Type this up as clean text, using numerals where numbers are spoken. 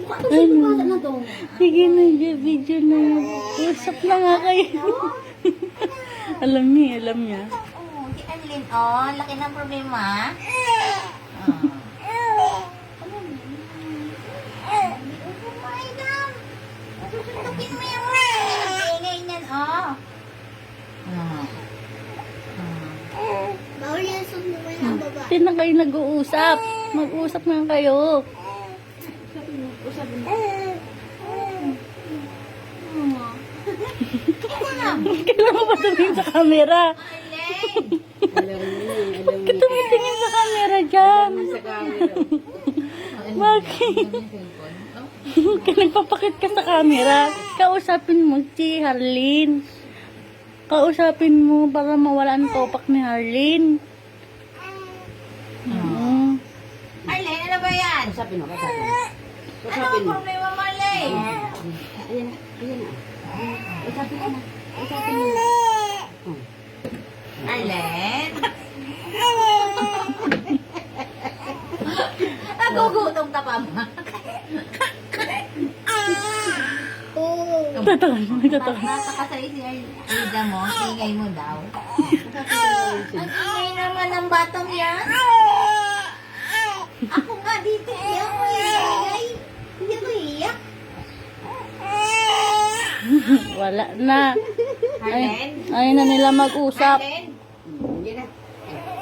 Ano? Sige na, video na yun. Usap na nga kayo. Alam niya. Oh, si Arlene, oh, laki ng problema. Susundukin mo yung ingay niyan, oh. Bawal yan sundukin ang baba. Hindi na kayo nag-uusap. Mag-usap na kayo. Kailan mo ba tumingin sa camera? Arlene! Bakit tumitingin sa camera dyan? Bakit? Kaya nagpapakit ka sa camera. Kausapin mo si Harleen. Kausapin mo para mawala ang topak ni Harleen. Arlene, ano ba yan? Usapin mo. Ano ang problema mo, Arlene? Ayan na. Usapin mo na. Usapin mo na. Arlene? Nagugutom ka pa, ma. Nagtatawa. Nakakasay si Arlene mo, ingay mo daw. Ang ingay naman ng batang yan. Ako nga dito, iyak mo ingay. Hindi ako iyak. Wala na. Arlene? Ayaw na nila mag-usap. Arlene?